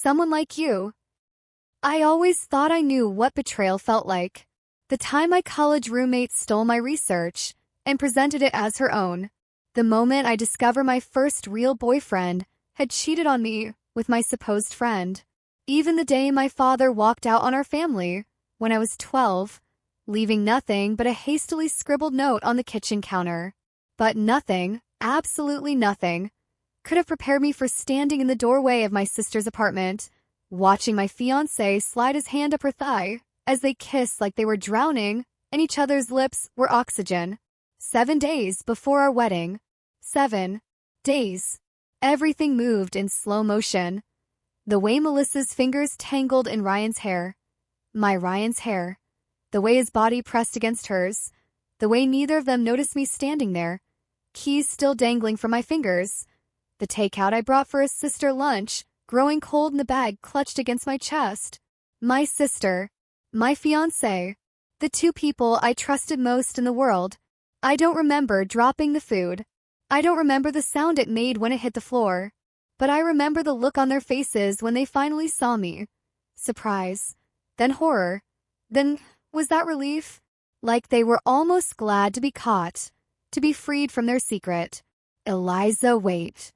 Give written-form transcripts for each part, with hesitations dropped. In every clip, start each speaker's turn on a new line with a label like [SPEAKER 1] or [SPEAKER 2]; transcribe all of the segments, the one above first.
[SPEAKER 1] Someone like you. I always thought I knew what betrayal felt like. The time my college roommate stole my research and presented it as her own. The moment I discover my first real boyfriend had cheated on me with my supposed friend. Even the day my father walked out on our family, when I was 12, leaving nothing but a hastily scribbled note on the kitchen counter. But nothing, absolutely nothing, could have prepared me for standing in the doorway of my sister's apartment, watching my fiancé slide his hand up her thigh as they kissed like they were drowning and each other's lips were oxygen. 7 days before our wedding. 7 days. Everything moved in slow motion. The way Melissa's fingers tangled in Ryan's hair. My Ryan's hair. The way his body pressed against hers. The way neither of them noticed me standing there. Keys still dangling from my fingers. The takeout I brought for his sister lunch, growing cold in the bag clutched against my chest. My sister. My fiancé. The two people I trusted most in the world. I don't remember dropping the food. I don't remember the sound it made when it hit the floor. But I remember the look on their faces when they finally saw me. Surprise. Then horror. Then, was that relief? Like they were almost glad to be caught, to be freed from their secret. Eliza, wait.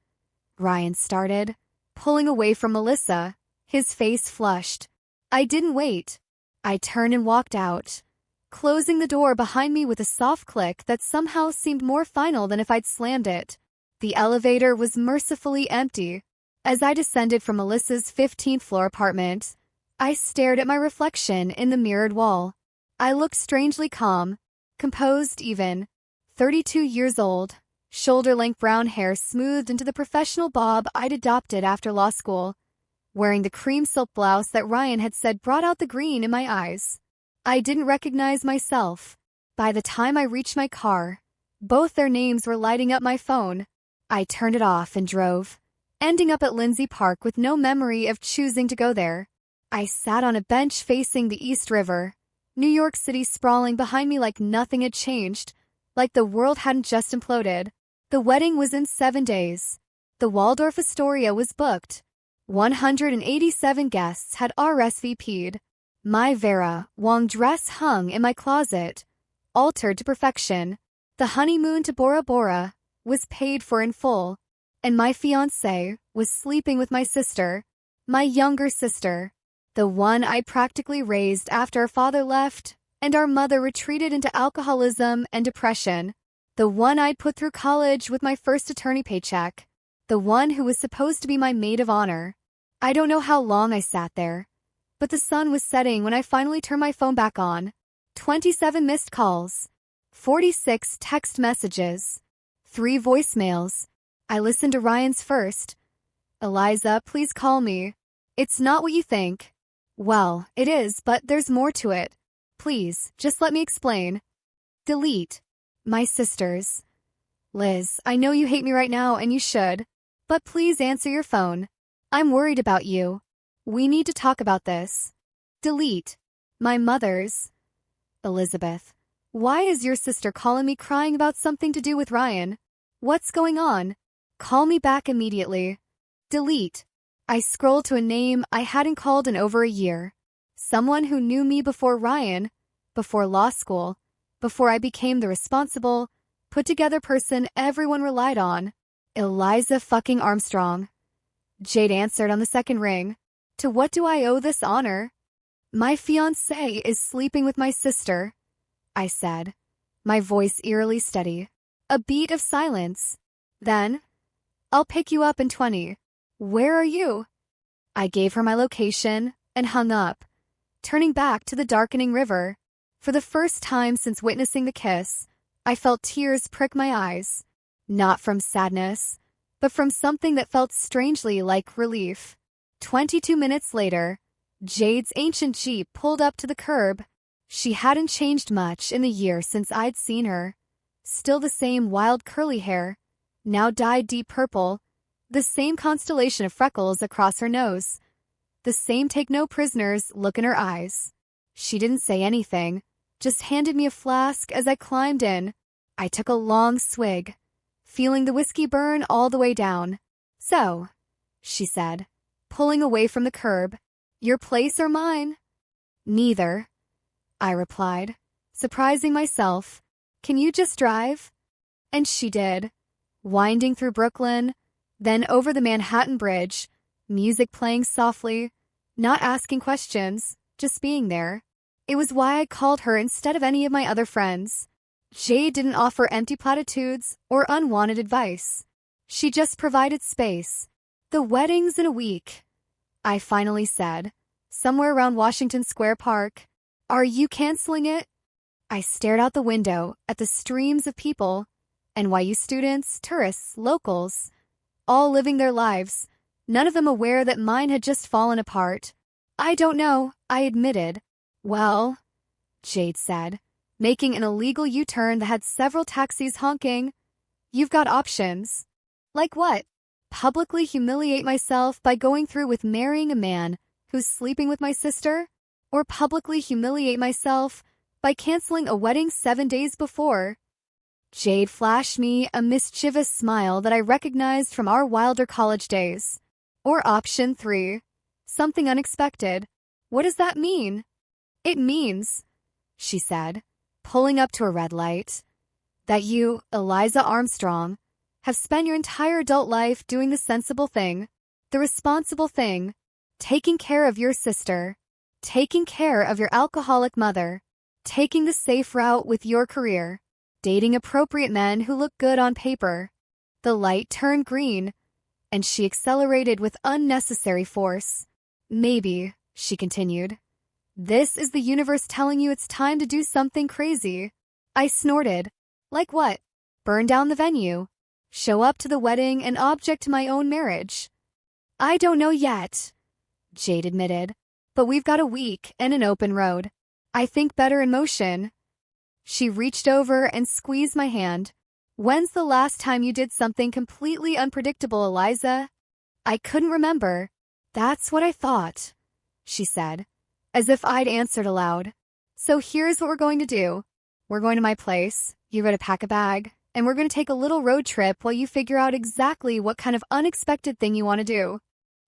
[SPEAKER 1] Ryan started, pulling away from Melissa, his face flushed. I didn't wait. I turned and walked out, closing the door behind me with a soft click that somehow seemed more final than if I'd slammed it. The elevator was mercifully empty. As I descended from Melissa's 15th floor apartment, I stared at my reflection in the mirrored wall. I looked strangely calm, composed even. 32 years old, shoulder-length brown hair smoothed into the professional bob I'd adopted after law school, wearing the cream silk blouse that Ryan had said brought out the green in my eyes. I didn't recognize myself. By the time I reached my car, both their names were lighting up my phone. I turned it off and drove, ending up at Lindsay Park with no memory of choosing to go there. I sat on a bench facing the East River, New York City sprawling behind me like nothing had changed, like the world hadn't just imploded. The wedding was in 7 days. The Waldorf Astoria was booked. 187 guests had RSVP'd. My Vera Wong dress hung in my closet, altered to perfection. The honeymoon to Bora Bora was paid for in full, and my fiancé was sleeping with my sister, my younger sister, the one I practically raised after our father left and our mother retreated into alcoholism and depression, the one I'd put through college with my first attorney paycheck, the one who was supposed to be my maid of honor. I don't know how long I sat there, but the sun was setting when I finally turned my phone back on. 27 missed calls, 46 text messages, 3 voicemails. I listened to Ryan's first. Eliza, please call me. It's not what you think. Well, it is, but there's more to it. Please, just let me explain. Delete. My sisters. Liz, I know you hate me right now and you should, but please answer your phone. I'm worried about you. We need to talk about this. Delete. My mother's. Elizabeth. Why is your sister calling me crying about something to do with Ryan? What's going on? Call me back immediately. Delete. I scrolled to a name I hadn't called in over a year. Someone who knew me before Ryan, before law school, before I became the responsible, put-together person everyone relied on. Eliza fucking Armstrong. Jade answered on the second ring. To what do I owe this honor? My fiancé is sleeping with my sister, I said, my voice eerily steady. A beat of silence. Then, I'll pick you up in 20. Where are you? I gave her my location and hung up, turning back to the darkening river. For the first time since witnessing the kiss, I felt tears prick my eyes. Not from sadness, but from something that felt strangely like relief. 22 minutes later, Jade's ancient Jeep pulled up to the curb. She hadn't changed much in the year since I'd seen her. Still the same wild curly hair, now dyed deep purple, the same constellation of freckles across her nose, the same take-no-prisoners look in her eyes. She didn't say anything, just handed me a flask as I climbed in. I took a long swig, feeling the whiskey burn all the way down. So, she said, pulling away from the curb. Your place or mine? Neither, I replied, surprising myself. Can you just drive? And she did, winding through Brooklyn, then over the Manhattan Bridge, music playing softly, not asking questions, just being there. It was why I called her instead of any of my other friends. Jade didn't offer empty platitudes or unwanted advice. She just provided space. The wedding's in a week, I finally said, somewhere around Washington Square Park. Are you canceling it? I stared out the window at the streams of people, NYU students, tourists, locals, all living their lives, none of them aware that mine had just fallen apart. I don't know, I admitted. Well, Jade said, making an illegal U-turn that had several taxis honking. You've got options. Like what? Publicly humiliate myself by going through with marrying a man who's sleeping with my sister? Or publicly humiliate myself by canceling a wedding 7 days before? Jade flashed me a mischievous smile that I recognized from our wilder college days. Or option 3. Something unexpected. What does that mean? It means, she said, pulling up to a red light, that you, Eliza Armstrong, have spent your entire adult life doing the sensible thing, the responsible thing, taking care of your sister, taking care of your alcoholic mother, taking the safe route with your career, dating appropriate men who look good on paper. The light turned green, and she accelerated with unnecessary force. Maybe, she continued, this is the universe telling you it's time to do something crazy. I snorted. Like what? Burn down the venue. Show up to the wedding and object to my own marriage. I don't know yet, Jade admitted, but we've got a week and an open road. I think better in motion. She reached over and squeezed my hand. When's the last time you did something completely unpredictable, Eliza? I couldn't remember. That's what I thought, she said, as if I'd answered aloud. So here's what we're going to do. We're going to my place, you go to pack a bag, and we're going to take a little road trip while you figure out exactly what kind of unexpected thing you want to do.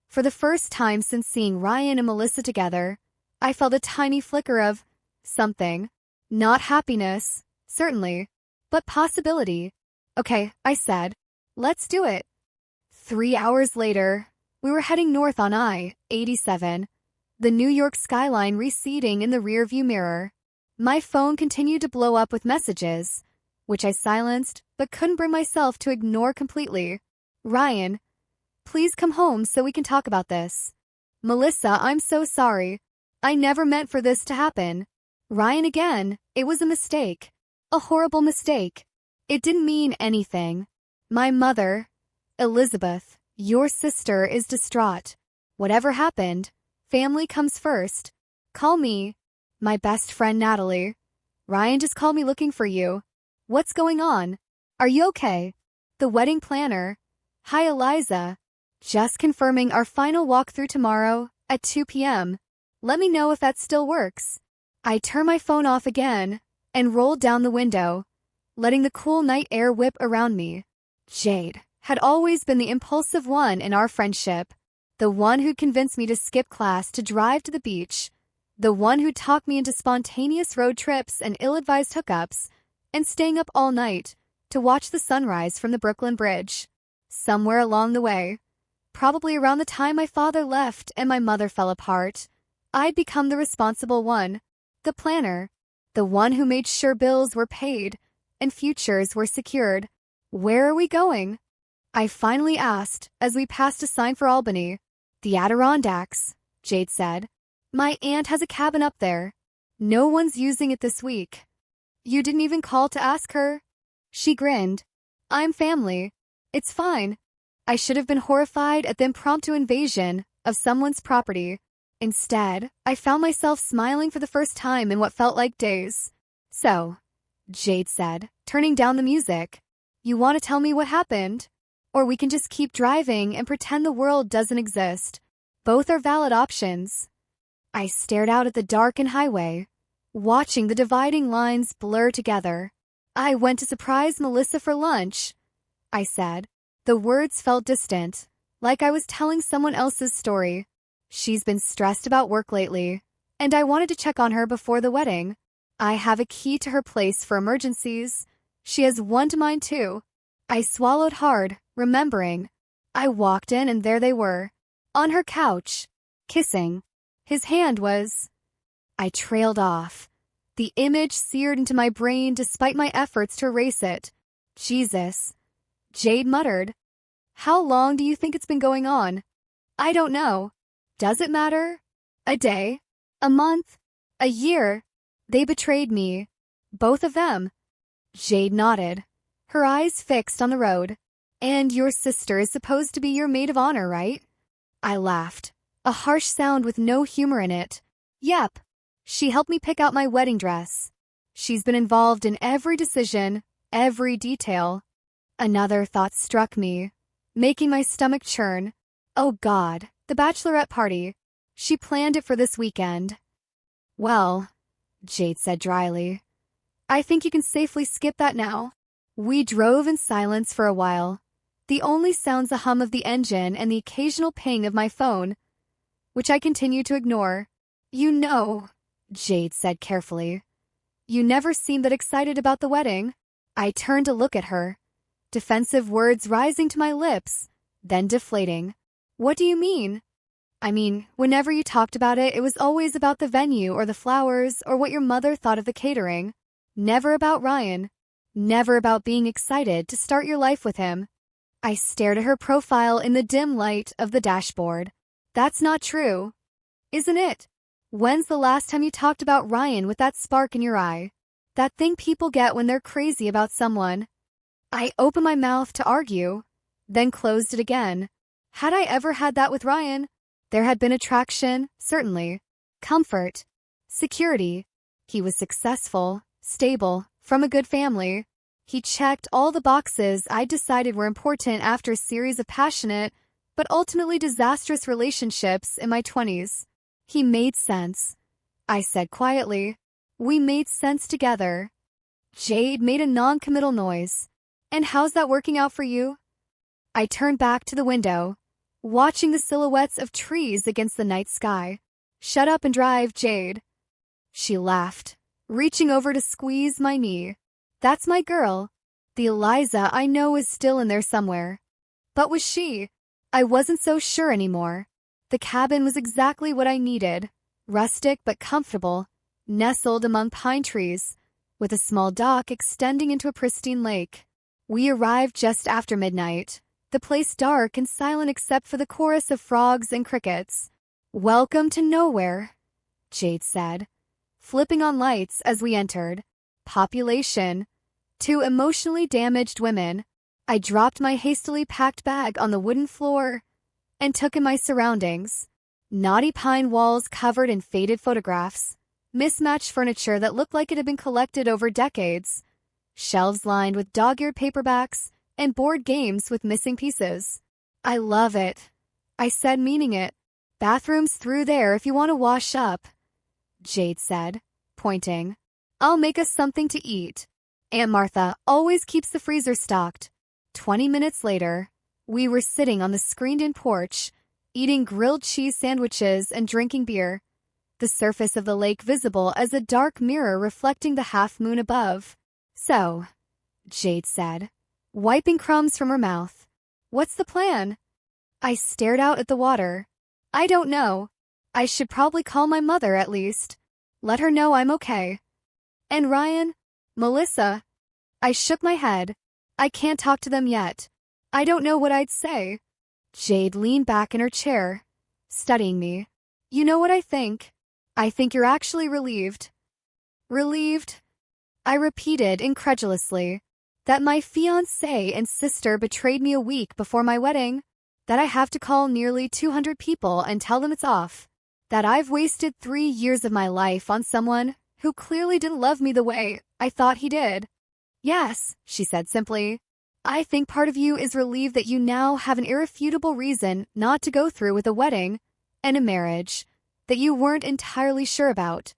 [SPEAKER 1] For the first time since seeing Ryan and Melissa together, I felt a tiny flicker of something. Not happiness, certainly, but possibility. Okay, I said, let's do it. 3 hours later, we were heading north on I-87, the New York skyline receding in the rearview mirror. My phone continued to blow up with messages, which I silenced but couldn't bring myself to ignore completely. Ryan, please come home so we can talk about this. Melissa, I'm so sorry. I never meant for this to happen. Ryan again, it was a mistake. A horrible mistake. It didn't mean anything. My mother, Elizabeth, your sister, is distraught. Whatever happened, family comes first. Call me. My best friend Natalie. Ryan just called me looking for you. What's going on? Are you okay? The wedding planner. Hi, Eliza. Just confirming our final walkthrough tomorrow at 2 p.m. Let me know if that still works. I turned my phone off again and rolled down the window, letting the cool night air whip around me. Jade had always been the impulsive one in our friendship, the one who'd convinced me to skip class to drive to the beach, the one who'd talked me into spontaneous road trips and ill-advised hookups, and staying up all night to watch the sunrise from the Brooklyn Bridge. Somewhere along the way, probably around the time my father left and my mother fell apart, I'd become the responsible one, the planner, the one who made sure bills were paid and futures were secured. Where are we going? I finally asked as we passed a sign for Albany. The Adirondacks, Jade said. My aunt has a cabin up there. No one's using it this week. You didn't even call to ask her? She grinned. I'm family. It's fine. I should have been horrified at the impromptu invasion of someone's property. Instead, I found myself smiling for the first time in what felt like days. So, Jade said, turning down the music, you want to tell me what happened? Or we can just keep driving and pretend the world doesn't exist. Both are valid options. I stared out at the darkened highway, watching the dividing lines blur together. I went to surprise Melissa for lunch, I said. The words felt distant, like I was telling someone else's story. She's been stressed about work lately, and I wanted to check on her before the wedding. I have a key to her place for emergencies. She has one to mine too. I swallowed hard, remembering. I walked in and there they were, on her couch, kissing. His hand was... I trailed off. The image seared into my brain despite my efforts to erase it. Jesus. Jade muttered. How long do you think it's been going on? I don't know. Does it matter? A day? A month? A year? They betrayed me. Both of them. Jade nodded, her eyes fixed on the road. And your sister is supposed to be your maid of honor, right? I laughed, a harsh sound with no humor in it. Yep. She helped me pick out my wedding dress. She's been involved in every decision, every detail. Another thought struck me, making my stomach churn. Oh God, the bachelorette party. She planned it for this weekend. Well, Jade said dryly, I think you can safely skip that now. We drove in silence for a while. The only sounds the hum of the engine and the occasional ping of my phone, which I continued to ignore. You know, Jade said carefully, you never seemed that excited about the wedding. I turned to look at her, defensive words rising to my lips, then deflating. What do you mean? I mean, whenever you talked about it, it was always about the venue or the flowers or what your mother thought of the catering. Never about Ryan. Never about being excited to start your life with him. I stared at her profile in the dim light of the dashboard. That's not true. Isn't it? When's the last time you talked about Ryan with that spark in your eye? That thing people get when they're crazy about someone. I opened my mouth to argue, then closed it again. Had I ever had that with Ryan? There had been attraction, certainly. Comfort. Security. He was successful, stable, from a good family. He checked all the boxes I decided were important after a series of passionate, but ultimately disastrous relationships in my 20s. He made sense. I said quietly. We made sense together. Jade made a non-committal noise. And how's that working out for you? I turned back to the window, watching the silhouettes of trees against the night sky. Shut up and drive, Jade. She laughed, reaching over to squeeze my knee. That's my girl. The Eliza I know is still in there somewhere. But was she? I wasn't so sure anymore. The cabin was exactly what I needed. Rustic but comfortable, nestled among pine trees, with a small dock extending into a pristine lake. We arrived just after midnight, the place dark and silent except for the chorus of frogs and crickets. Welcome to nowhere, Jade said, flipping on lights as we entered. Population. 2 emotionally damaged women. I dropped my hastily packed bag on the wooden floor and took in my surroundings. Knotty pine walls covered in faded photographs, mismatched furniture that looked like it had been collected over decades, shelves lined with dog-eared paperbacks, and board games with missing pieces. I love it, I said, meaning it. Bathrooms through there if you want to wash up, Jade said, pointing. I'll make us something to eat. Aunt Martha always keeps the freezer stocked. 20 minutes later, we were sitting on the screened-in porch, eating grilled cheese sandwiches and drinking beer, the surface of the lake visible as a dark mirror reflecting the half-moon above. So, Jade said, wiping crumbs from her mouth, what's the plan? I stared out at the water. I don't know. I should probably call my mother at least. Let her know I'm okay. And Ryan? Melissa? I shook my head. I can't talk to them yet. I don't know what I'd say. Jade leaned back in her chair, studying me. You know what I think? I think you're actually relieved. Relieved? I repeated incredulously. That my fiancé and sister betrayed me a week before my wedding. That I have to call nearly 200 people and tell them it's off. That I've wasted 3 years of my life on someone who clearly didn't love me the way I thought he did. Yes, she said simply. I think part of you is relieved that you now have an irrefutable reason not to go through with a wedding and a marriage that you weren't entirely sure about.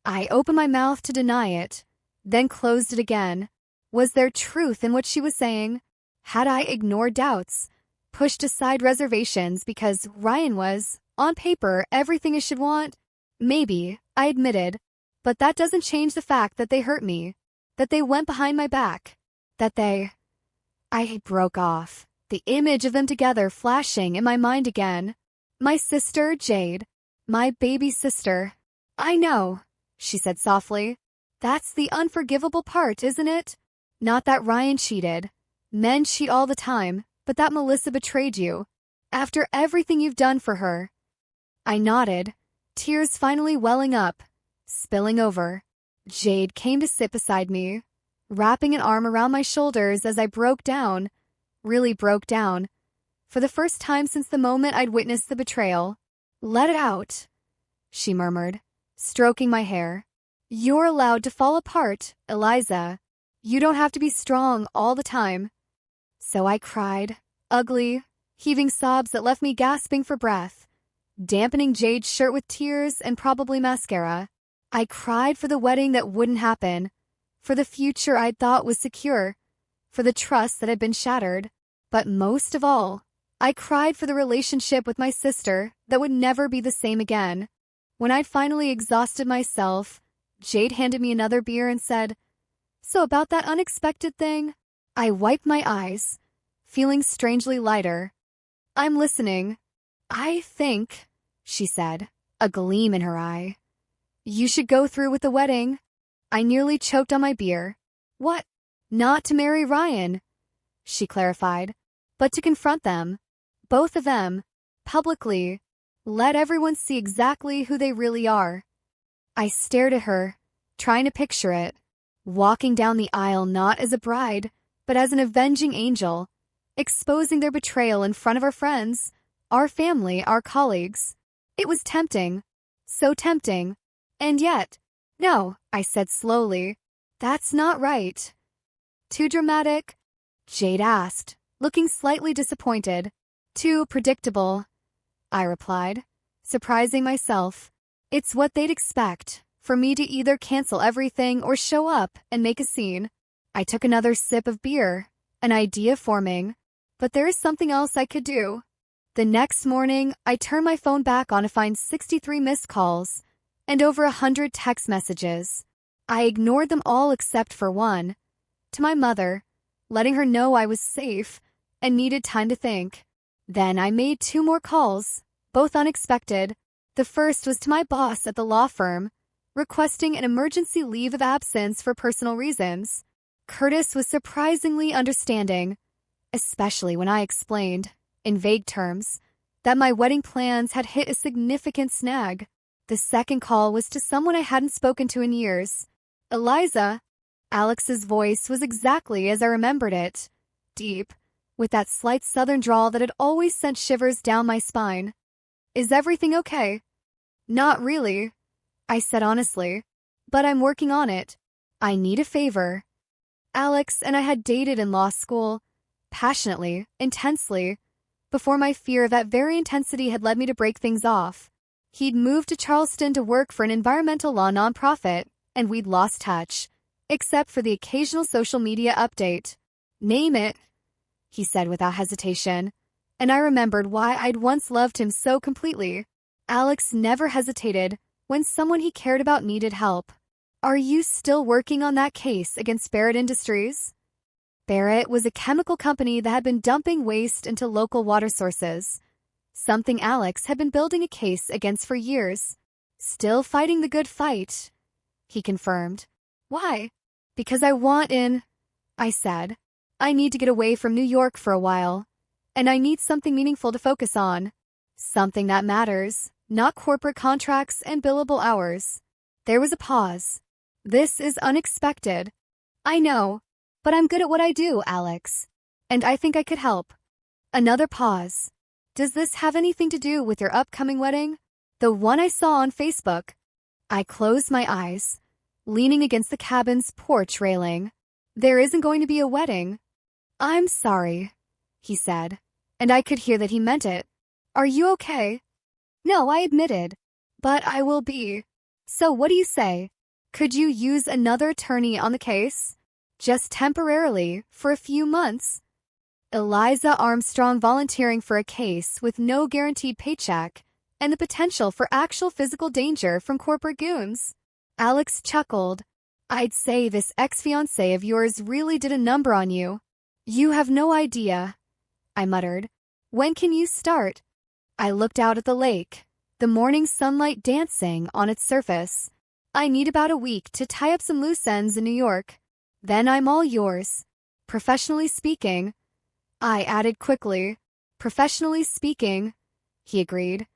[SPEAKER 1] I opened my mouth to deny it, then closed it again. Was there truth in what she was saying? Had I ignored doubts? pushed aside reservations because Ryan was, on paper, everything I should want. Maybe, I admitted, but that doesn't change the fact that they hurt me, that they went behind my back, that they... I broke off, the image of them together flashing in my mind again. My sister, Jade. My baby sister. I know, she said softly. That's the unforgivable part, isn't it? Not that Ryan cheated. Men cheat all the time, but that Melissa betrayed you. After everything you've done for her. I nodded, tears finally welling up, spilling over. Jade came to sit beside me, wrapping an arm around my shoulders as I broke down, really broke down, for the first time since the moment I'd witnessed the betrayal. Let it out, she murmured, stroking my hair. You're allowed to fall apart, Eliza. You don't have to be strong all the time. So I cried, ugly, heaving sobs that left me gasping for breath, dampening Jade's shirt with tears and probably mascara. I cried for the wedding that wouldn't happen, for the future I'd thought was secure, for the trust that had been shattered. But most of all, I cried for the relationship with my sister that would never be the same again. When I'd finally exhausted myself, Jade handed me another beer and said, "So about that unexpected thing?" I wiped my eyes, feeling strangely lighter. "I'm listening." "I think," she said, a gleam in her eye, "you should go through with the wedding." I nearly choked on my beer. "What? Not to marry Ryan," she clarified, "but to confront them. Both of them. Publicly. Let everyone see exactly who they really are." I stared at her, trying to picture it, walking down the aisle not as a bride, but as an avenging angel, exposing their betrayal in front of our friends, our family, our colleagues. It was tempting. So tempting. And yet, "No," I said slowly. "That's not right." "Too dramatic?" Jade asked, looking slightly disappointed. "Too predictable," I replied, surprising myself. It's what they'd expect, for me to either cancel everything or show up and make a scene. I took another sip of beer, an idea forming, but there is something else I could do. The next morning, I turned my phone back on to find 63 missed calls and over 100 text messages. I ignored them all except for one, to my mother, letting her know I was safe and needed time to think. Then I made 2 more calls, both unexpected. The first was to my boss at the law firm, requesting an emergency leave of absence for personal reasons. Curtis was surprisingly understanding, especially when I explained, in vague terms, that my wedding plans had hit a significant snag. The second call was to someone I hadn't spoken to in years. "Eliza." Alex's voice was exactly as I remembered it, deep, with that slight southern drawl that had always sent shivers down my spine. "Is everything okay?" "Not really," I said honestly, "but I'm working on it. I need a favor." Alex and I had dated in law school, passionately, intensely, before my fear of that very intensity had led me to break things off. He'd moved to Charleston to work for an environmental law nonprofit, and we'd lost touch, except for the occasional social media update. "Name it," he said without hesitation, and I remembered why I'd once loved him so completely. Alex never hesitated when someone he cared about needed help. "Are you still working on that case against Barrett Industries?" Barrett was a chemical company that had been dumping waste into local water sources, something Alex had been building a case against for years. "Still fighting the good fight," he confirmed. "Why?" "Because I want in," I said. "I need to get away from New York for a while, and I need something meaningful to focus on. Something that matters, not corporate contracts and billable hours." There was a pause. "This is unexpected." "I know, but I'm good at what I do, Alex, and I think I could help." Another pause. "Does this have anything to do with your upcoming wedding? The one I saw on Facebook?" I closed my eyes, leaning against the cabin's porch railing. "There isn't going to be a wedding." "I'm sorry," he said, and I could hear that he meant it. "Are you okay?" "No," I admitted, "but I will be." "So what do you say? Could you use another attorney on the case? Just temporarily, for a few months?" Eliza Armstrong volunteering for a case with no guaranteed paycheck and the potential for actual physical danger from corporate goons. Alex chuckled. I'd say this ex-fiancé of yours really did a number on you. You have no idea, I muttered. When can you start? I looked out at the lake, the morning sunlight dancing on its surface. I need about a week to tie up some loose ends in New York. Then I'm all yours. Professionally speaking, I added quickly. Professionally speaking, he agreed,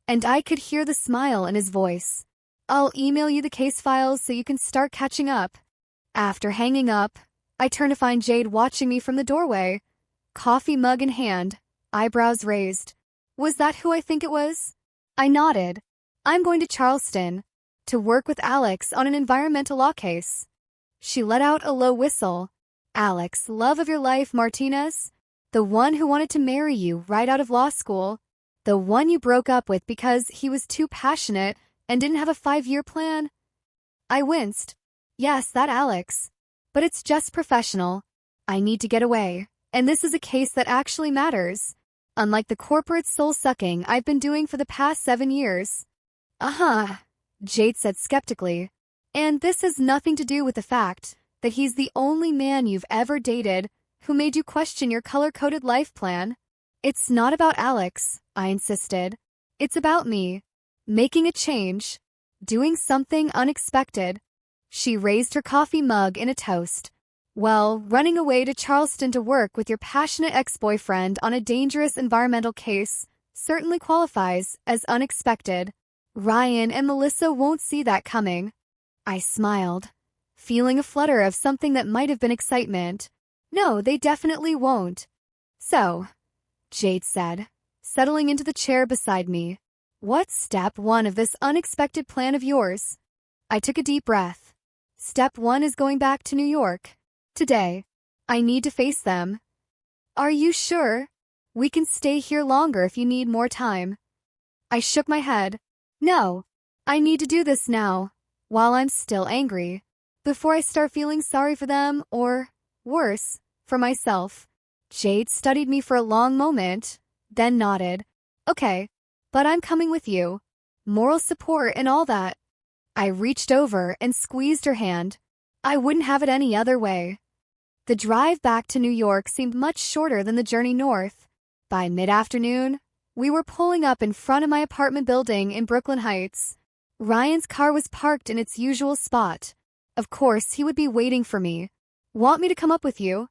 [SPEAKER 1] and I could hear the smile in his voice. I'll email you the case files so you can start catching up. After hanging up, I turned to find Jade watching me from the doorway, coffee mug in hand, eyebrows raised. Was that who I think it was? I nodded. I'm going to Charleston to work with Alex on an environmental law case. She let out a low whistle. Alex, love of your life, Martinez. The one who wanted to marry you right out of law school. The one you broke up with because he was too passionate and didn't have a 5-year plan. I winced. Yes, that Alex. But it's just professional. I need to get away. And this is a case that actually matters. Unlike the corporate soul-sucking I've been doing for the past 7 years. Uh-huh, Jade said skeptically. And this has nothing to do with the fact that he's the only man you've ever dated who made you question your color-coded life plan. It's not about Alex, I insisted. It's about me. Making a change. Doing something unexpected. She raised her coffee mug in a toast. Well, running away to Charleston to work with your passionate ex-boyfriend on a dangerous environmental case certainly qualifies as unexpected. Ryan and Melissa won't see that coming. I smiled, feeling a flutter of something that might have been excitement. No, they definitely won't. So, Jade said, settling into the chair beside me. What's step 1 of this unexpected plan of yours? I took a deep breath. Step 1 is going back to New York. Today. I need to face them. Are you sure? We can stay here longer if you need more time. I shook my head. No. I need to do this now, while I'm still angry, before I start feeling sorry for them or, worse, for myself. Jade studied me for a long moment, then nodded. Okay, but I'm coming with you. Moral support and all that. I reached over and squeezed her hand. I wouldn't have it any other way. The drive back to New York seemed much shorter than the journey north. By mid-afternoon, we were pulling up in front of my apartment building in Brooklyn Heights. Ryan's car was parked in its usual spot. Of course, he would be waiting for me. Want me to come up with you?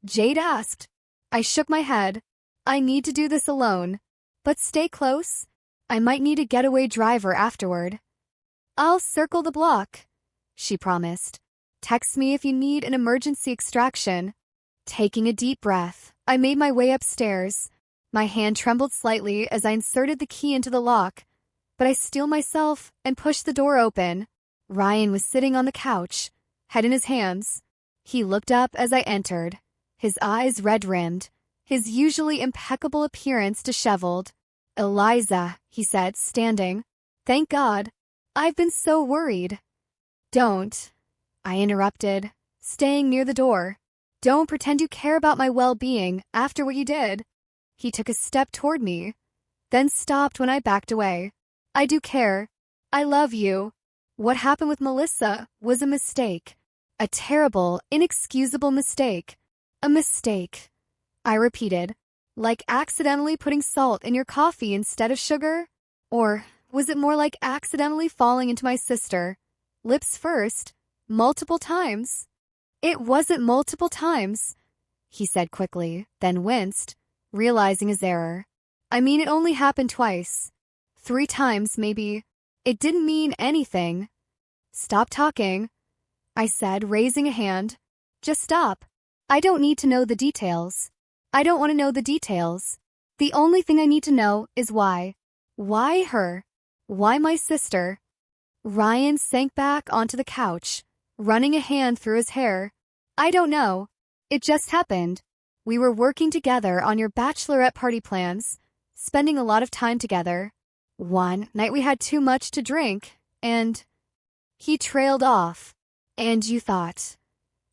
[SPEAKER 1] Jade asked. I shook my head. I need to do this alone. But stay close. I might need a getaway driver afterward. I'll circle the block, she promised. Text me if you need an emergency extraction. Taking a deep breath, I made my way upstairs. My hand trembled slightly as I inserted the key into the lock, but I steeled myself and pushed the door open. Ryan was sitting on the couch, head in his hands. He looked up as I entered, his eyes red-rimmed, his usually impeccable appearance disheveled. Eliza, he said, standing. Thank God. I've been so worried. Don't, I interrupted, staying near the door. Don't pretend you care about my well-being after what you did. He took a step toward me, then stopped when I backed away. I do care. I love you. What happened with Melissa was a mistake. A terrible, inexcusable mistake. A mistake. I repeated. Like accidentally putting salt in your coffee instead of sugar? Or was it more like accidentally falling into my sister? Lips first. Multiple times. It wasn't multiple times, he said quickly, then winced, realizing his error. I mean, it only happened twice. 3 times, maybe. It didn't mean anything. Stop talking, I said, raising a hand. Just stop. I don't need to know the details. I don't want to know the details. The only thing I need to know is why. Why her? Why my sister? Ryan sank back onto the couch, running a hand through his hair. I don't know. It just happened. We were working together on your bachelorette party plans, spending a lot of time together. One night we had too much to drink, and he trailed off. And you thought,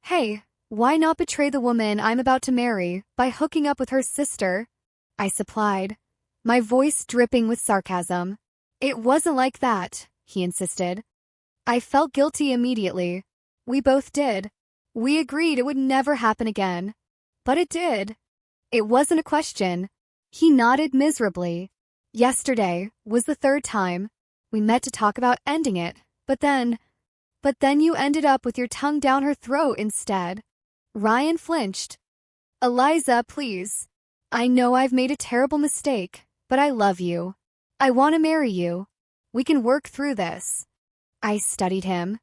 [SPEAKER 1] hey, Why not betray the woman I'm about to marry by hooking up with her sister? I supplied, my voice dripping with sarcasm. It wasn't like that, he insisted. I felt guilty immediately. We both did. We agreed it would never happen again. But it did. It wasn't a question. He nodded miserably. Yesterday was the third time. We met to talk about ending it, but then you ended up with your tongue down her throat instead. Ryan flinched. Eliza, please. I know I've made a terrible mistake, but I love you. I want to marry you. We can work through this. I studied him.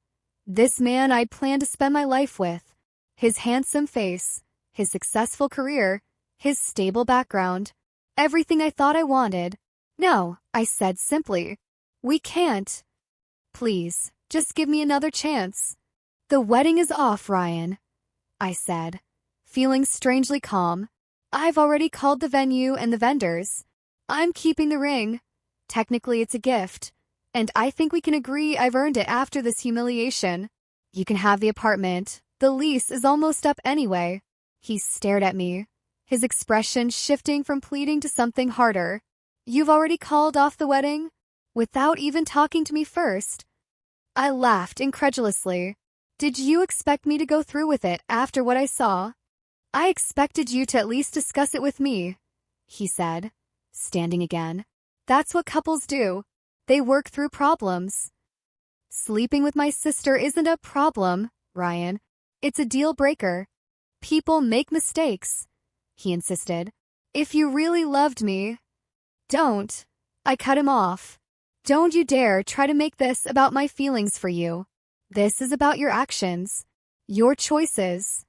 [SPEAKER 1] This man I'd planned to spend my life with. His handsome face, his successful career, his stable background. Everything I thought I wanted. No, I said simply. We can't. Please, just give me another chance. The wedding is off, Ryan, I said, feeling strangely calm. I've already called the venue and the vendors. I'm keeping the ring. Technically, it's a gift, and I think we can agree I've earned it after this humiliation. You can have the apartment. The lease is almost up anyway. He stared at me, his expression shifting from pleading to something harder. You've already called off the wedding? Without even talking to me first? I laughed incredulously. Did you expect me to go through with it after what I saw? I expected you to at least discuss it with me, he said, standing again. That's what couples do. They work through problems. Sleeping with my sister isn't a problem, Ryan. It's a deal breaker. People make mistakes, he insisted. If you really loved me, don't. I cut him off. Don't you dare try to make this about my feelings for you. This is about your actions, your choices.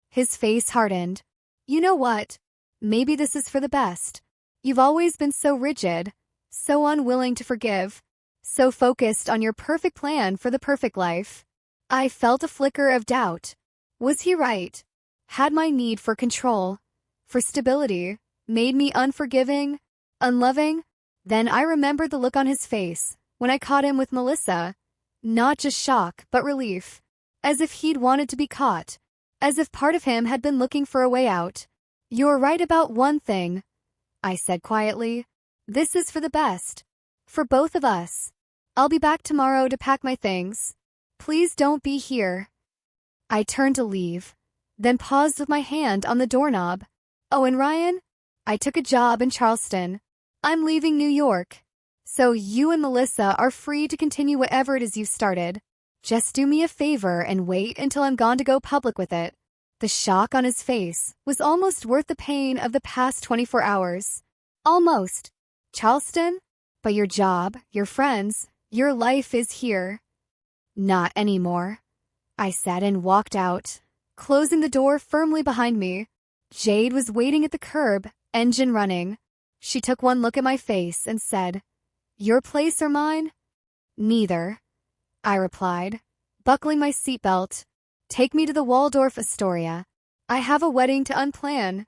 [SPEAKER 1] His face hardened. You know what? Maybe this is for the best. You've always been so rigid, so unwilling to forgive, so focused on your perfect plan for the perfect life. I felt a flicker of doubt. Was he right? Had my need for control, for stability, made me unforgiving, unloving? Then I remembered the look on his face when I caught him with Melissa. Not just shock, but relief. As if he'd wanted to be caught. As if part of him had been looking for a way out. You're right about one thing, I said quietly. This is for the best. For both of us. I'll be back tomorrow to pack my things. Please don't be here. I turned to leave, then paused with my hand on the doorknob. Oh, and Ryan? I took a job in Charleston. I'm leaving New York. So you and Melissa are free to continue whatever it is you started. Just do me a favor and wait until I'm gone to go public with it. The shock on his face was almost worth the pain of the past 24 hours. Almost. Charleston? But your job, your friends, your life is here. Not anymore, I said and walked out, closing the door firmly behind me. Jade was waiting at the curb, engine running. She took one look at my face and said, Your place or mine? Neither, I replied, buckling my seatbelt. Take me to the Waldorf Astoria. I have a wedding to unplan.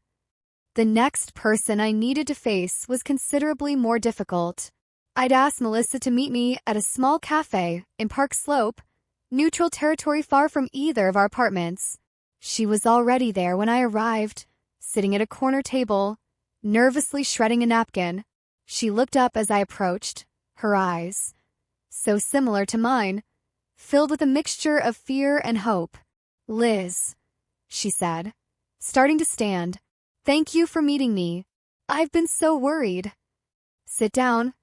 [SPEAKER 1] The next person I needed to face was considerably more difficult. I'd asked Melissa to meet me at a small cafe in Park Slope, neutral territory far from either of our apartments. She was already there when I arrived, sitting at a corner table, nervously shredding a napkin. She looked up as I approached, her eyes, so similar to mine, filled with a mixture of fear and hope. Liz, she said, starting to stand. Thank you for meeting me. I've been so worried. Sit down,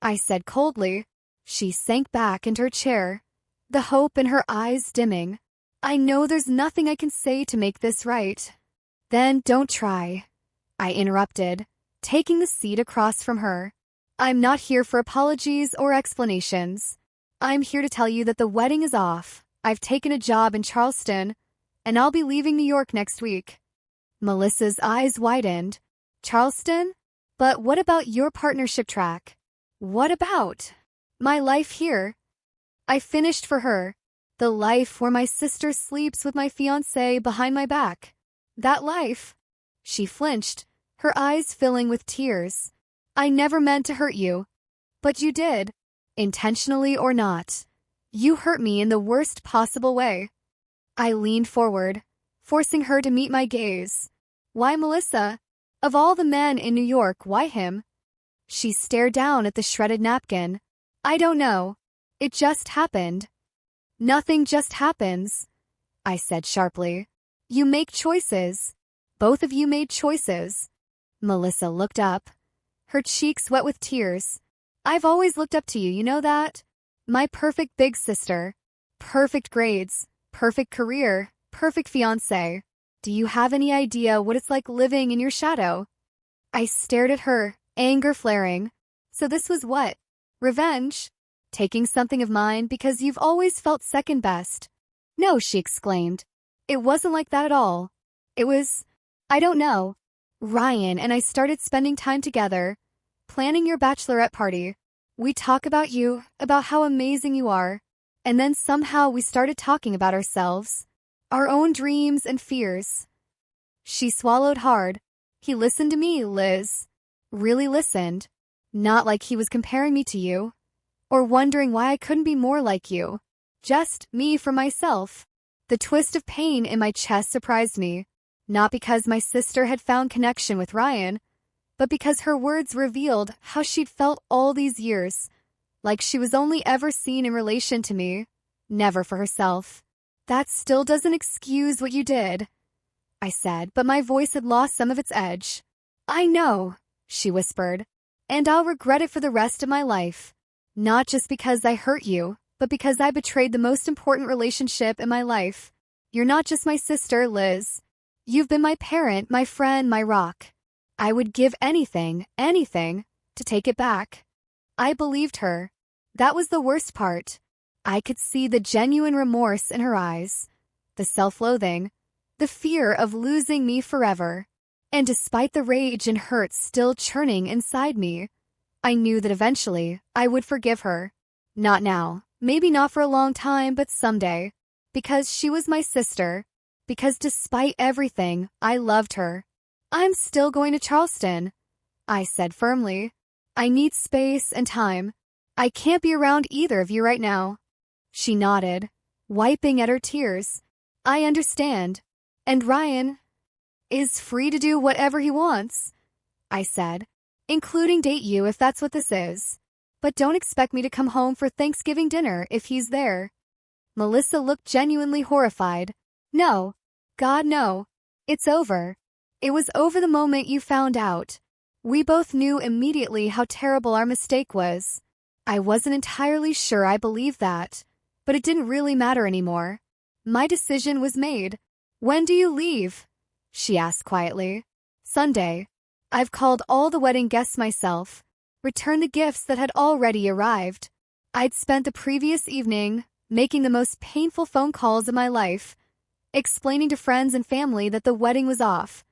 [SPEAKER 1] I said coldly. She sank back into her chair, the hope in her eyes dimming. I know there's nothing I can say to make this right. Then don't try, I interrupted, taking the seat across from her. I'm not here for apologies or explanations. I'm here to tell you that the wedding is off. I've taken a job in Charleston, and I'll be leaving New York next week. Melissa's eyes widened. Charleston? But what about your partnership track? What about my life here? I finished for her. The life where my sister sleeps with my fiancé behind my back. That life. She flinched, her eyes filling with tears. I never meant to hurt you. But you did, intentionally or not. You hurt me in the worst possible way. I leaned forward, forcing her to meet my gaze. Why Melissa? Of all the men in New York, why him? She stared down at the shredded napkin. I don't know. It just happened. Nothing just happens, I said sharply. You make choices. Both of you made choices. Melissa looked up, her cheeks wet with tears. I've always looked up to you, you know that? My perfect big sister. Perfect grades, perfect career, perfect fiancé. Do you have any idea what it's like living in your shadow? I stared at her, anger flaring. So this was what? Revenge? Taking something of mine because you've always felt second best? No, she exclaimed. It wasn't like that at all. It was, I don't know. Ryan and I started spending time together, planning your bachelorette party. We talk about you, about how amazing you are. And then somehow we started talking about ourselves, our own dreams and fears. She swallowed hard. He listened to me, Liz. Really listened. Not like he was comparing me to you, or wondering why I couldn't be more like you. Just me for myself. The twist of pain in my chest surprised me, not because my sister had found connection with Ryan, but because her words revealed how she'd felt all these years, like she was only ever seen in relation to me, never for herself. That still doesn't excuse what you did, I said, but my voice had lost some of its edge. I know, she whispered, and I'll regret it for the rest of my life. Not just because I hurt you, but because I betrayed the most important relationship in my life. You're not just my sister, Liz. You've been my parent, my friend, my rock. I would give anything, to take it back. I believed her. That was the worst part. I could see the genuine remorse in her eyes, the self-loathing, the fear of losing me forever. And despite the rage and hurt still churning inside me, I knew that eventually I would forgive her. Not now, maybe not for a long time, but someday. Because she was my sister. Because despite everything, I loved her. I'm still going to Charleston, I said firmly. I need space and time. I can't be around either of you right now. She nodded, wiping at her tears. I understand. And Ryan is free to do whatever he wants, I said, including date you if that's what this is. But don't expect me to come home for Thanksgiving dinner if he's there. Melissa looked genuinely horrified. No. God, no. It's over. It was over the moment you found out. We both knew immediately how terrible our mistake was. I wasn't entirely sure I believed that, but it didn't really matter anymore. My decision was made. When do you leave? She asked quietly. Sunday. I've called all the wedding guests myself, returned the gifts that had already arrived. I'd spent the previous evening making the most painful phone calls of my life, explaining to friends and family that the wedding was off,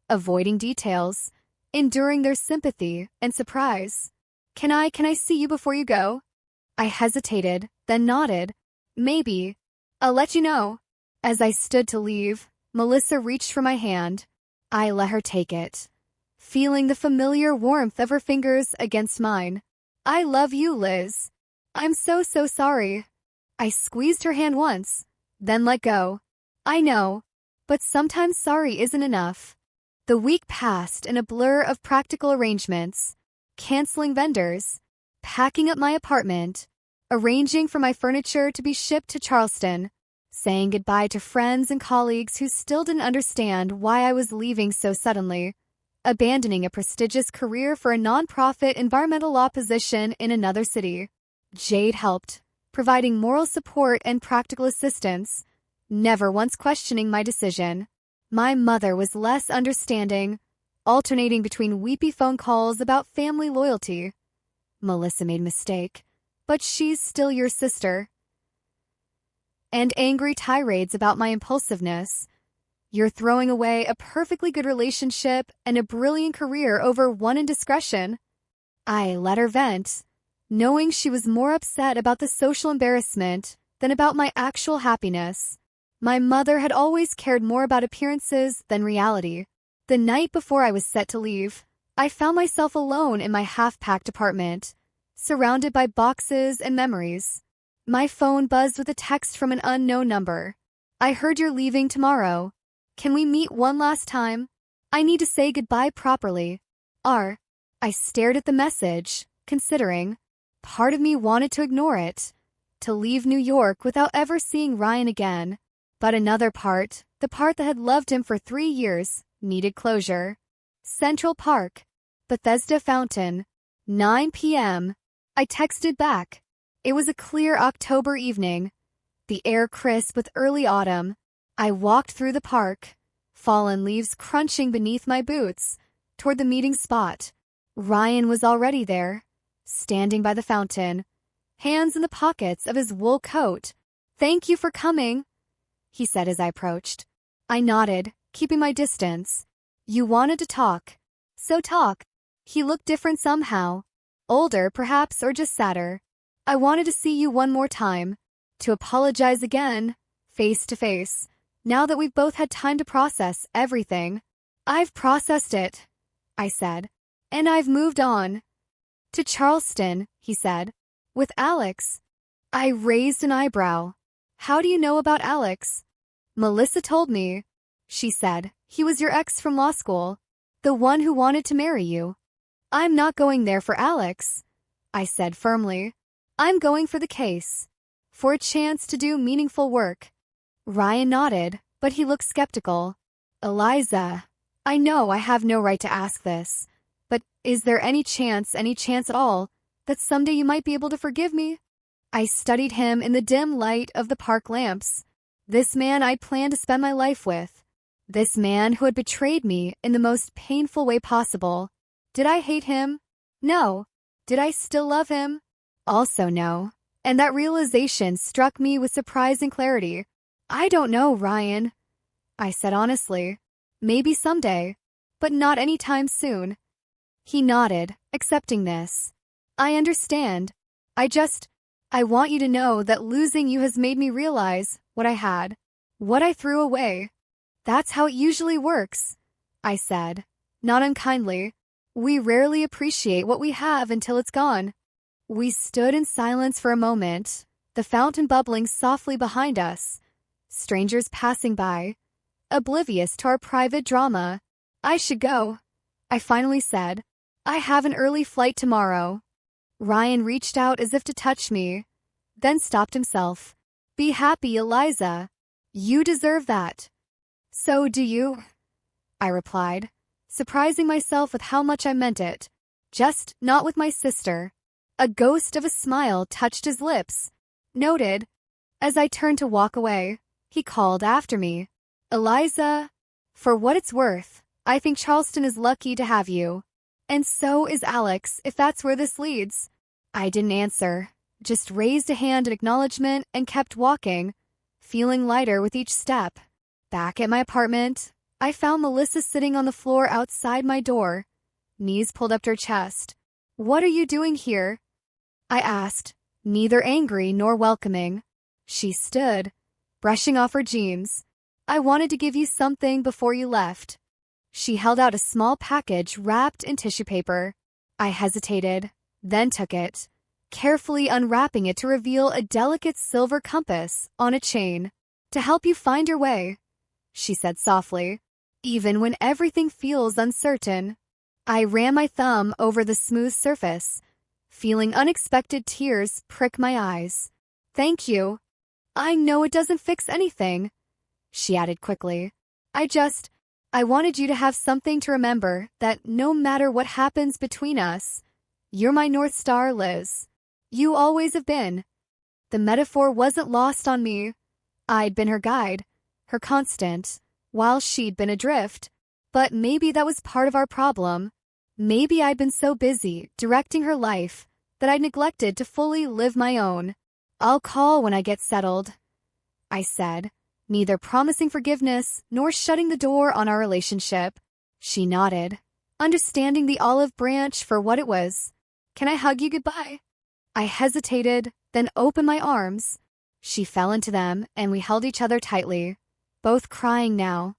[SPEAKER 1] avoiding details, enduring their sympathy and surprise. Can I see you before you go? I hesitated, then nodded. Maybe. I'll let you know. As I stood to leave, Melissa reached for my hand. I let her take it, feeling the familiar warmth of her fingers against mine. I love you, Liz. I'm so sorry. I squeezed her hand once, then let go. I know, but sometimes sorry isn't enough. The week passed in a blur of practical arrangements, canceling vendors, packing up my apartment, arranging for my furniture to be shipped to Charleston, saying goodbye to friends and colleagues who still didn't understand why I was leaving so suddenly, abandoning a prestigious career for a nonprofit environmental law position in another city. Jade helped, providing moral support and practical assistance, never once questioning my decision. My mother was less understanding, alternating between weepy phone calls about family loyalty. Melissa made a mistake, but she's still your sister. And angry tirades about my impulsiveness. You're throwing away a perfectly good relationship and a brilliant career over one indiscretion. I let her vent, knowing she was more upset about the social embarrassment than about my actual happiness. My mother had always cared more about appearances than reality. The night before I was set to leave, I found myself alone in my half-packed apartment, surrounded by boxes and memories. My phone buzzed with a text from an unknown number. I heard you're leaving tomorrow. Can we meet one last time? I need to say goodbye properly. R. I stared at the message, considering. Part of me wanted to ignore it, to leave New York without ever seeing Ryan again. But another part, the part that had loved him for 3 years, needed closure. Central Park. Bethesda Fountain. 9 p.m. I texted back. It was a clear October evening, the air crisp with early autumn. I walked through the park, fallen leaves crunching beneath my boots, toward the meeting spot. Ryan was already there, standing by the fountain, hands in the pockets of his wool coat. "Thank you for coming," he said as I approached. I nodded, keeping my distance. "You wanted to talk. So talk." He looked different somehow. Older, perhaps, or just sadder. "I wanted to see you one more time. To apologize again, face to face. Now that we've both had time to process everything." "I've processed it," I said. "And I've moved on." "To Charleston," he said. "With Alex." I raised an eyebrow. "How do you know about Alex?" "Melissa told me," she said. "He was your ex from law school. The one who wanted to marry you." "I'm not going there for Alex," I said firmly. "I'm going for the case. For a chance to do meaningful work." Ryan nodded, but he looked skeptical. "Eliza, I know I have no right to ask this, but is there any chance at all, that someday you might be able to forgive me?" I studied him in the dim light of the park lamps. This man I'd planned to spend my life with. This man who had betrayed me in the most painful way possible. Did I hate him? No. Did I still love him? Also no. And that realization struck me with surprising clarity. "I don't know, Ryan," I said honestly. "Maybe someday, but not anytime soon." He nodded, accepting this. "I understand. I want you to know that losing you has made me realize what I had, what I threw away." "That's how it usually works," I said, not unkindly. "We rarely appreciate what we have until it's gone." We stood in silence for a moment, the fountain bubbling softly behind us, strangers passing by, oblivious to our private drama. "I should go," I finally said. "I have an early flight tomorrow." Ryan reached out as if to touch me, then stopped himself. "Be happy, Eliza. You deserve that." "So do you," I replied, surprising myself with how much I meant it. "Just not with my sister." A ghost of a smile touched his lips. "Noted." As I turned to walk away, he called after me. "Eliza, for what it's worth, I think Charleston is lucky to have you. And so is Alex, if that's where this leads." I didn't answer, just raised a hand in acknowledgement and kept walking, feeling lighter with each step. Back at my apartment, I found Melissa sitting on the floor outside my door, knees pulled up to her chest. "What are you doing here?" I asked, neither angry nor welcoming. She stood, brushing off her jeans. "I wanted to give you something before you left." She held out a small package wrapped in tissue paper. I hesitated, then took it, carefully unwrapping it to reveal a delicate silver compass on a chain. "To help you find your way," she said softly, "even when everything feels uncertain." I ran my thumb over the smooth surface, feeling unexpected tears prick my eyes. "Thank you. I know it doesn't fix anything," she added quickly. I wanted you to have something to remember, that no matter what happens between us, you're my North Star, Liz. You always have been." The metaphor wasn't lost on me. I'd been her guide, her constant, while she'd been adrift. But maybe that was part of our problem. Maybe I'd been so busy directing her life that I'd neglected to fully live my own. "I'll call when I get settled," I said, neither promising forgiveness nor shutting the door on our relationship. She nodded, understanding the olive branch for what it was. "Can I hug you goodbye?" I hesitated, then opened my arms. She fell into them, and we held each other tightly, both crying now,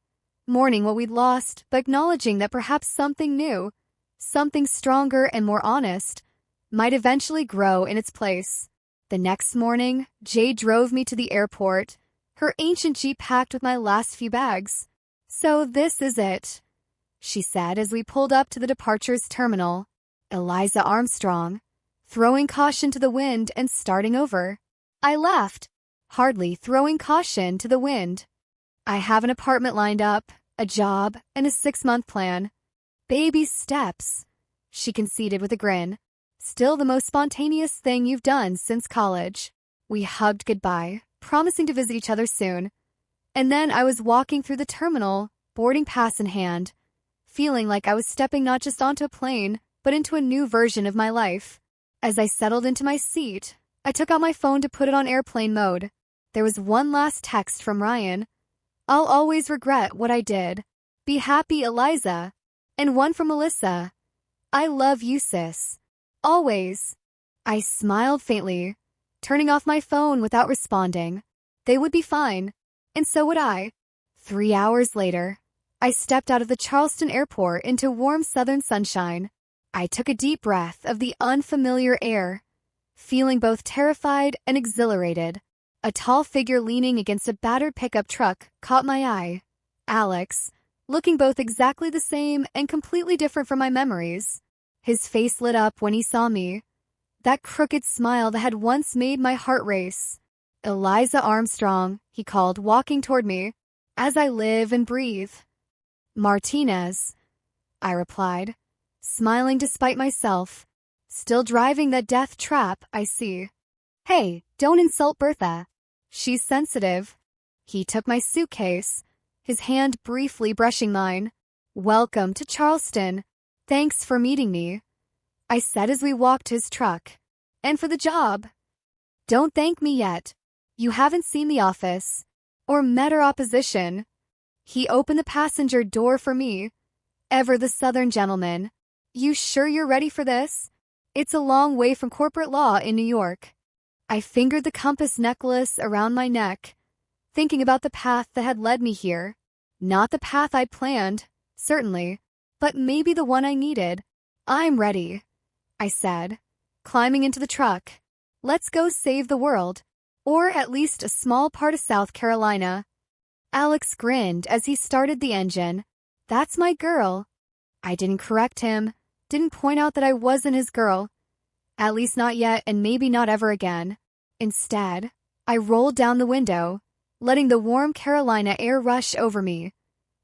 [SPEAKER 1] mourning what we'd lost, but acknowledging that perhaps something new, something stronger and more honest, might eventually grow in its place. The next morning, Jay drove me to the airport, her ancient Jeep packed with my last few bags. "So this is it," she said as we pulled up to the departures terminal. Eliza Armstrong, throwing caution to the wind and starting over. I laughed, hardly throwing caution to the wind. "I have an apartment lined up, a job, and a 6-month plan. Baby steps," she conceded with a grin. "Still the most spontaneous thing you've done since college." We hugged goodbye, promising to visit each other soon. And then I was walking through the terminal, boarding pass in hand, feeling like I was stepping not just onto a plane, but into a new version of my life. As I settled into my seat, I took out my phone to put it on airplane mode. There was one last text from Ryan. "I'll always regret what I did. Be happy, Eliza." And one from Melissa. "I love you, sis. Always." I smiled faintly, turning off my phone without responding. They would be fine, and so would I. 3 hours later, I stepped out of the Charleston airport into warm southern sunshine. I took a deep breath of the unfamiliar air, feeling both terrified and exhilarated. A tall figure leaning against a battered pickup truck caught my eye. Alex, looking both exactly the same and completely different from my memories. His face lit up when he saw me. That crooked smile that had once made my heart race. "Eliza Armstrong," he called, walking toward me. "As I live and breathe." "Martinez," I replied, smiling despite myself. "Still driving that death trap, I see." "Hey, don't insult Bertha. She's sensitive." He took my suitcase, his hand briefly brushing mine. "Welcome to Charleston. Thanks for meeting me," I said as we walked to his truck. "And for the job." "Don't thank me yet. You haven't seen the office or met our opposition." He opened the passenger door for me. Ever the Southern gentleman. "You sure you're ready for this? It's a long way from corporate law in New York." I fingered the compass necklace around my neck, thinking about the path that had led me here. Not the path I'd planned, certainly, but maybe the one I needed. "I'm ready," I said, climbing into the truck. "Let's go save the world, or at least a small part of South Carolina." Alex grinned as he started the engine. "That's my girl." I didn't correct him, didn't point out that I wasn't his girl. At least not yet, and maybe not ever again. Instead, I rolled down the window, letting the warm Carolina air rush over me,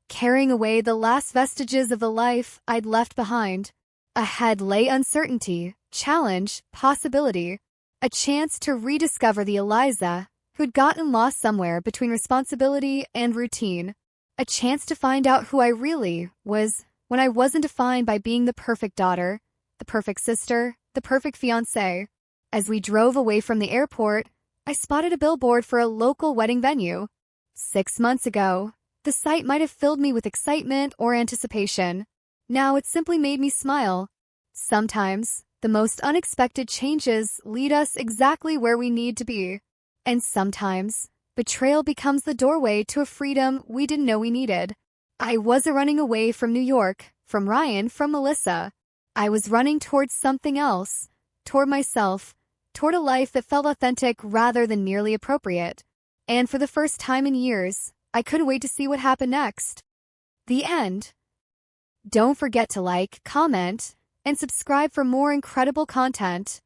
[SPEAKER 1] carrying away the last vestiges of the life I'd left behind. Ahead lay uncertainty, challenge, possibility, a chance to rediscover the Eliza who'd gotten lost somewhere between responsibility and routine, a chance to find out who I really was when I wasn't defined by being the perfect daughter, the perfect sister, the perfect fiancé. As we drove away from the airport, I spotted a billboard for a local wedding venue. 6 months ago, the sight might have filled me with excitement or anticipation. Now it simply made me smile. Sometimes, the most unexpected changes lead us exactly where we need to be. And sometimes, betrayal becomes the doorway to a freedom we didn't know we needed. I wasn't running away from New York, from Ryan, from Melissa. I was running towards something else, toward myself, toward a life that felt authentic rather than merely appropriate. And for the first time in years, I couldn't wait to see what happened next. The end. Don't forget to like, comment, and subscribe for more incredible content.